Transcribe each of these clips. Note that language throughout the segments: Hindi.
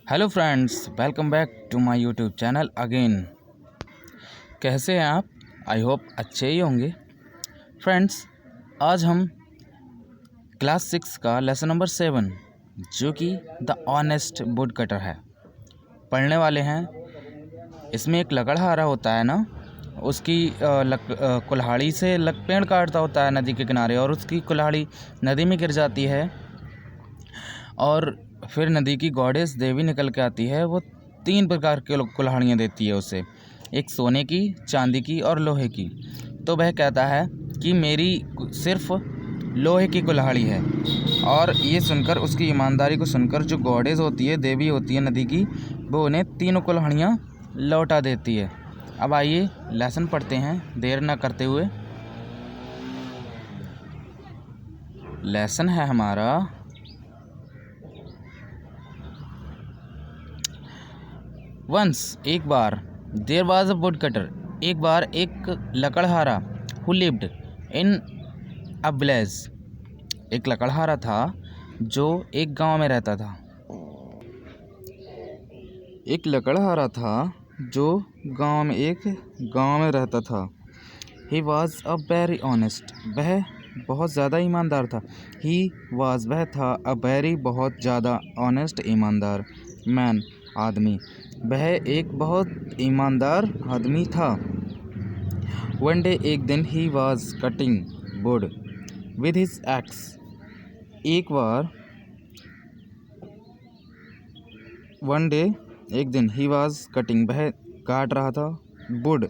Hello friends, welcome back to my YouTube channel again. कैसे हैं आप? आई होप अच्छे ही होंगे। फ्रेंड्स, आज हम क्लास 6 का लेसन नंबर 7 जो कि द ऑनेस्ट वुड कटर है पढ़ने वाले हैं। इसमें एक लकड़हारा होता है ना, उसकी कुल्हाड़ी से पेड़ काटता होता है नदी के किनारे, और उसकी कुल्हाड़ी नदी में गिर जाती है और फिर नदी की गॉडेस देवी निकल के आती है। वो 3 प्रकार के कुल्हाड़ियाँ देती है उसे, एक सोने की, चांदी की और लोहे की। तो वह कहता है कि मेरी सिर्फ लोहे की कुल्हाड़ी है, और ये सुनकर, उसकी ईमानदारी को सुनकर, जो गॉडेस होती है, देवी होती है नदी की, वो उन्हें 3 कुल्हाड़ियाँ लौटा देती है। अब आइए लेसन पढ़ते हैं देर ना करते हुए। लेसन है हमारा वंस, एक बार, there was a woodcutter, एक बार एक लकड़हारा, who lived in a village, एक लकड़हारा था जो एक गांव में रहता था। एक लकड़हारा था जो एक गांव में रहता था। He was a very honest, वह बहुत ज़्यादा ईमानदार था। ही वॉज, वह था, अ वेरी, बहुत ज़्यादा, ऑनेस्ट, ईमानदार, मैन, आदमी, वह एक बहुत ईमानदार आदमी था। वन डे, एक दिन, he was cutting would with his ex, एक बार, वन डे, एक दिन, ही वॉज कटिंग, वह काट रहा था, वुड,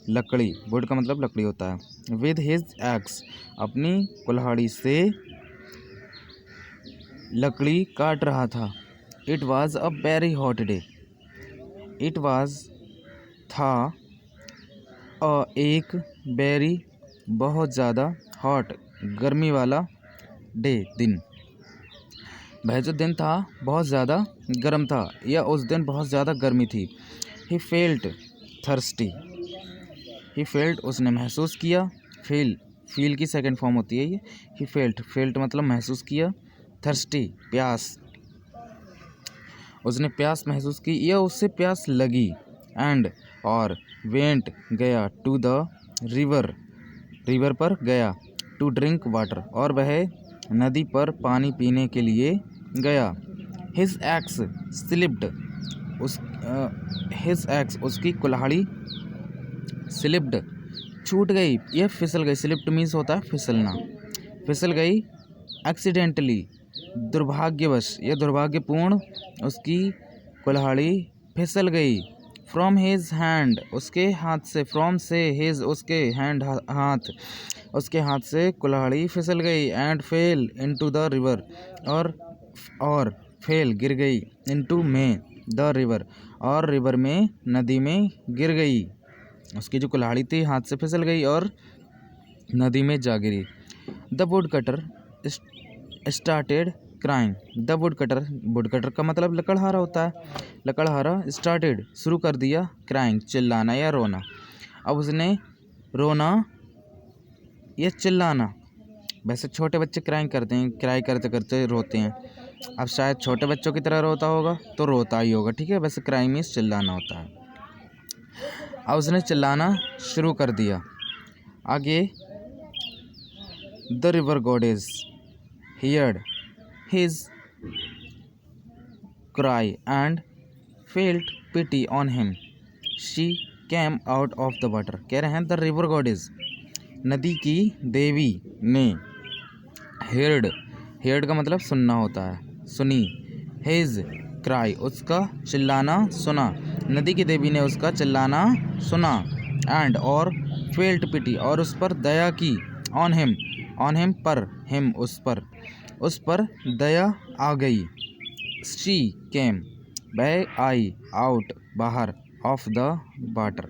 लकड़ी, वुड का मतलब लकड़ी होता है, विद हिज एक्स, अपनी कुल्हाड़ी से लकड़ी काट रहा था। It was a very hot day, it was, था, एक, वेरी, बहुत ज़्यादा, हॉट, गर्मी वाला, डे, दिन, वह जो दिन था बहुत ज़्यादा गर्म था, या उस दिन बहुत ज़्यादा गर्मी थी। He felt thirsty, he felt, उसने महसूस किया, फील की सेकंड फॉर्म होती है ये। ही फेल्ट मतलब महसूस किया, थर्स्टी, प्यास, उसने प्यास महसूस की या उससे प्यास लगी। एंड, और, वेंट, गया, टू द रिवर, रिवर पर गया, टू ड्रिंक वाटर, और वह नदी पर पानी पीने के लिए गया। His ex slipped, his ex, उसकी कुल्हाड़ी, स्लिप्ड, छूट गई, यह फिसल गई। स्लिप्ड मीन्स होता है फिसलना, फिसल गई, एक्सीडेंटली, दुर्भाग्यवश या दुर्भाग्यपूर्ण, उसकी कुल्हाड़ी फिसल गई। फ्रॉम हिज हैंड, उसके हाथ से, फ्रॉम से, हिज, उसके, हैंड, हाथ, उसके हाथ से कुल्हाड़ी फिसल गई। And fail into the river, और फेल, गिर गई, इनटू, में, द रिवर, और रिवर में, नदी में गिर गई। उसकी जो कुल्हाड़ी थी हाथ से फिसल गई और नदी में जा गिरी। The woodcutter started crying, the woodcutter का मतलब लकड़हारा होता है। लकड़हारा स्टार्टेड, शुरू कर दिया, क्राइंग, चिल्लाना या रोना। अब उसने रोना या चिल्लाना, वैसे छोटे बच्चे क्राइंग करते हैं, क्राई करते करते रोते हैं। अब शायद छोटे बच्चों की तरह रोता होगा तो रोता ही होगा, ठीक है। वैसे क्राइंग मीन्स चिल्लाना होता है। अब उसने चिल्लाना शुरू कर दिया। आगे, the river goddess heard his cry and felt pity on him. She came out of the water. कह रहे हैं द रिवर गॉडेस, नदी की देवी ने, हेयर्ड का मतलब सुनना होता है, सुनी, हिज क्राई, उसका चिल्लाना सुना, नदी की देवी ने उसका चिल्लाना सुना, एंड, और, फेल्ट पिटी, और उस पर दया की, ऑन हिम पर, हिम, उस पर दया आ गई। शी केम, वह आई, आउट, बाहर, ऑफ द वाटर,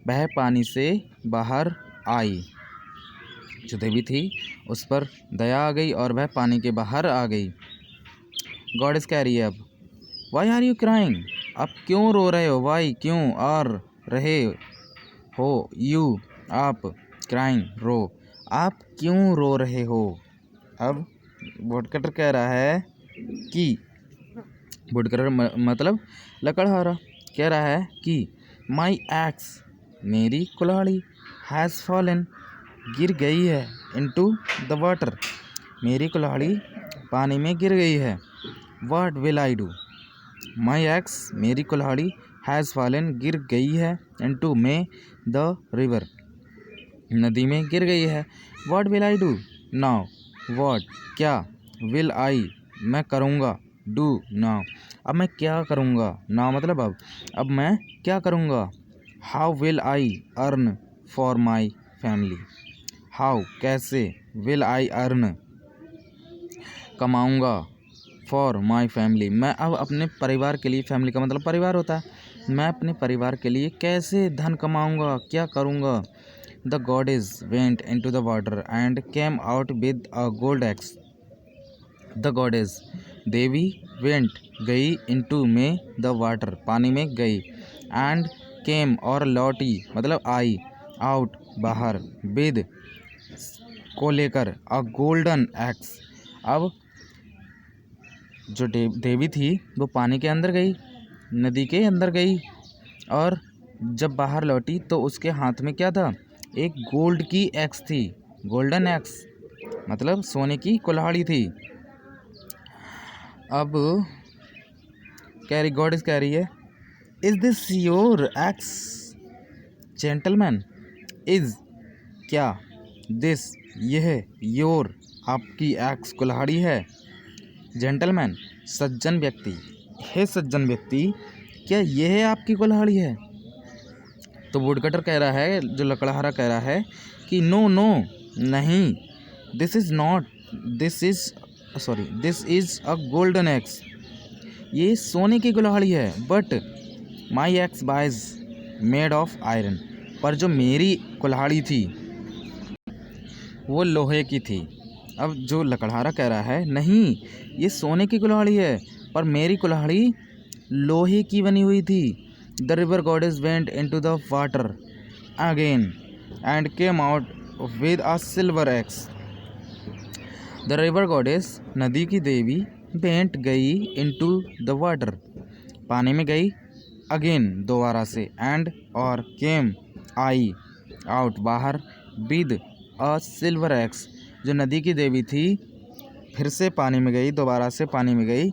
वह पानी से बाहर आई। जो देवी थी उस पर दया आ गई और वह पानी के बाहर आ गई। गॉडेस कह रही है अब, वाई आर यू क्राइंग, आप क्यों रो रहे हो, वाई, क्यों, आर, रहे हो, यू, आप, क्राइंग, रो, आप क्यों रो रहे हो। अब वुडकटर कह रहा है कि वुडकटर मतलब लकड़हारा कह रहा है कि माई एक्स मेरी कुल्हाड़ी हैज़ फॉलन गिर गई है इनटू द वाटर मेरी कुल्हाड़ी पानी में गिर गई है। What will I do my x मेरी कुल्हाड़ी हैज़ फॉलन गिर गई है इनटू में द रिवर नदी में गिर गई है। What will I do now what क्या विल आई मैं करूँगा डू नाउ अब मैं क्या करूँगा नाउ मतलब अब मैं क्या करूँगा। How will I earn for my family how कैसे विल आई अर्न कमाऊँगा फॉर माई फैमिली मैं अब अपने परिवार के लिए फैमिली का मतलब परिवार होता है मैं अपने परिवार के लिए कैसे धन कमाऊँगा क्या करूँगा। The goddess went into the water and came out with a gold axe the goddess Devi went गई इनटू में द वाटर पानी में गई एंड केम और लौटी मतलब आई आउट बाहर विद को लेकर अ गोल्डन एक्स अब जो देवी थी वो पानी के अंदर गई नदी के अंदर गई और जब बाहर लौटी तो उसके हाथ में क्या था एक गोल्ड की एक्स थी गोल्डन एक्स मतलब सोने की कुल्हाड़ी थी। अब गॉडेस कह रही है is this your x gentleman is क्या दिस यह योर आपकी एक्स कुल्हाड़ी है जेंटलमैन सज्जन व्यक्ति हे सज्जन व्यक्ति क्या यह आपकी कुल्हाड़ी है। तो वुडकटर कह रहा है जो लकड़हारा कह रहा है कि नो नो नहीं this is a golden axe ये सोने की कुल्हाड़ी है but my axe was made of iron पर जो मेरी कुल्हाड़ी थी वो लोहे की थी। अब जो लकड़हारा कह रहा है नहीं ये सोने की कुल्हाड़ी है पर मेरी कुल्हाड़ी लोहे की बनी हुई थी। The river goddess went into the water again and came out with a silver axe. The river goddess नदी की देवी went गई into the water पानी में गई again दोबारा से and और came आई out बाहर with a silver axe जो नदी की देवी थी फिर से पानी में गई दोबारा से पानी में गई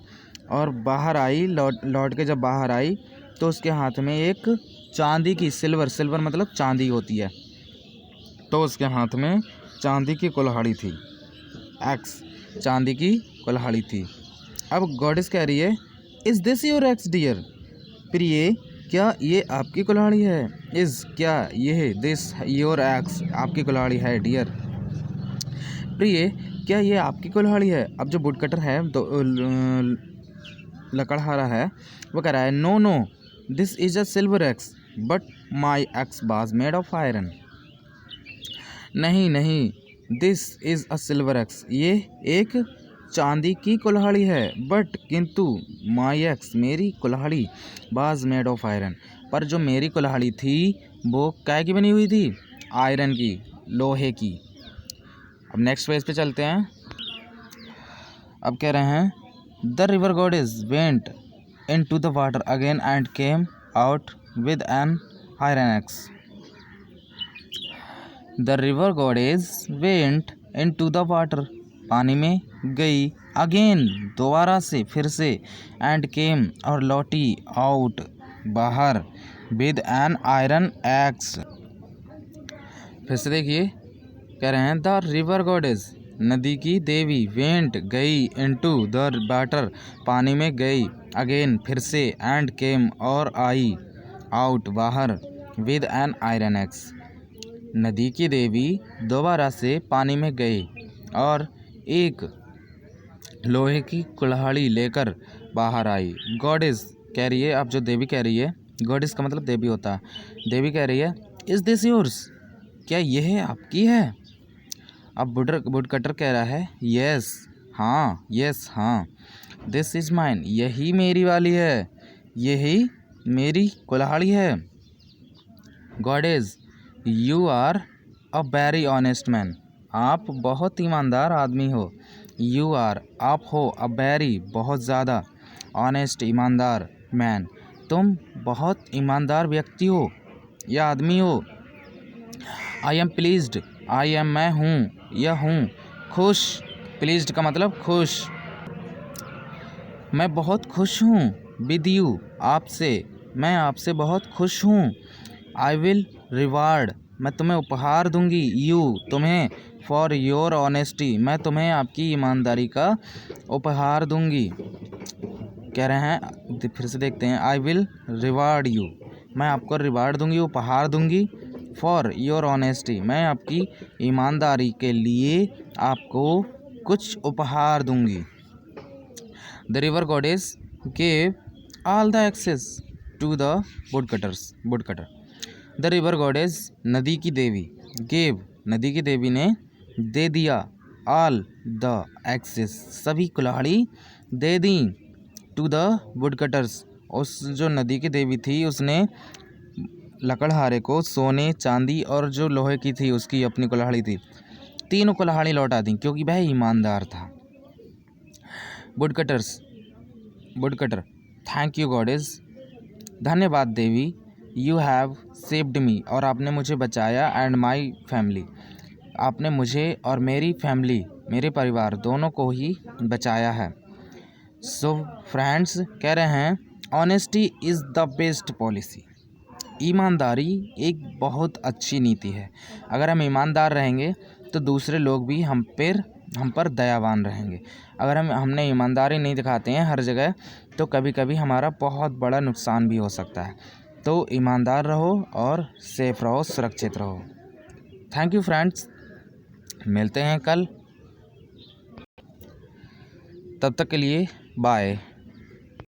और बाहर आई लौट के जब बाहर आई तो उसके हाथ में एक चांदी की सिल्वर मतलब चांदी होती है तो उसके हाथ में चांदी की कुल्हाड़ी थी एक्स चांदी की कुल्हाड़ी थी। अब गॉडेस कह रही है is this your axe dear प्रिय क्या ये आपकी कुल्हाड़ी है इज़ क्या यह दिस योर एक्स आपकी कुल्हाड़ी है डियर प्रिय क्या ये आपकी कुल्हाड़ी है। अब जो वुडकटर है तो लकड़हारा है वो कह रहा है no no this is a silver axe but my axe was made of iron नहीं this is a silver axe ये एक चांदी की कुल्हाड़ी है बट किंतु माई एक्स मेरी कुल्हाड़ी बाज मेड ऑफ आयरन पर जो मेरी कुल्हाड़ी थी वो क्या की बनी हुई थी आयरन की लोहे की। अब नेक्स्ट पेज पे चलते हैं। अब कह रहे हैं the river goddess went into the water again and came out with an iron axe. The river goddess went into the water पानी में गई again दोबारा से फिर से and came और लौटी out बाहर with an iron axe। फिर से देखिए कह रहे हैं द रिवर गॉडेस नदी की देवी वेंट गई इनटू द वाटर पानी में गई अगेन फिर से एंड केम और आई आउट बाहर विद एन आयरन एक्स नदी की देवी दोबारा से पानी में गई और एक लोहे की कुल्हाड़ी लेकर बाहर आई। गॉडेस कह रही है अब जो देवी कह रही है गॉडेस का मतलब देवी होता है देवी कह रही है इज़ दिस योर्स क्या यह आपकी है। अब वुडकटर कह रहा है यस हाँ दिस इज़ माइन यही मेरी वाली है यही मेरी कुल्हाड़ी है। Goddess you are a very honest man आप बहुत ईमानदार आदमी हो। यू आर आप हो अ वेरी बहुत ज़्यादा ऑनेस्ट ईमानदार, मैन तुम बहुत ईमानदार व्यक्ति हो या आदमी हो। I am pleased, I am मैं हूँ या हूँ खुश, प्लीज्ड का मतलब खुश, मैं बहुत खुश हूँ। विद यू आपसे, मैं आपसे बहुत खुश हूँ। आई विल रिवार्ड, मैं तुम्हें उपहार दूंगी, यू तुम्हें, फॉर योर ऑनेस्टी, मैं तुम्हें आपकी ईमानदारी का उपहार दूंगी। कह रहे हैं, फिर से देखते हैं, आई विल रिवार्ड यू, मैं आपको रिवार्ड दूंगी, उपहार दूंगी। फॉर योर ऑनेस्टी, मैं आपकी ईमानदारी के लिए आपको कुछ उपहार दूंगी। The river goddess gave all the axes to the woodcutter. The river goddess, नदी की देवी, गेव, नदी की देवी ने दे दिया, ऑल द एक्सेस, सभी कुल्हाड़ी दे दी, टू द वुडकटर्स, उस जो नदी की देवी थी उसने लकड़हारे को सोने, चांदी और जो लोहे की थी उसकी अपनी कुल्हाड़ी थी, तीनों कुल्हाड़ी लौटा दी क्योंकि वह ईमानदार था। वुडकटर, थैंक यू गॉडेस, धन्यवाद देवी। यू हैव सेव्ड मी, और आपने मुझे बचाया, एंड माई फैमिली, आपने मुझे और मेरी फैमिली, मेरे परिवार दोनों को ही बचाया है। सो फ्रेंड्स कह रहे हैं, honesty is the best policy, ईमानदारी एक बहुत अच्छी नीति है। अगर हम ईमानदार रहेंगे तो दूसरे लोग भी हम पर दयावान रहेंगे। अगर हमने ईमानदारी नहीं दिखाते हैं हर जगह तो कभी कभी हमारा बहुत बड़ा नुकसान भी हो सकता है। तो ईमानदार रहो और सेफ रहो, सुरक्षित रहो। थैंक यू फ्रेंड्स, मिलते हैं कल, तब तक के लिए बाय।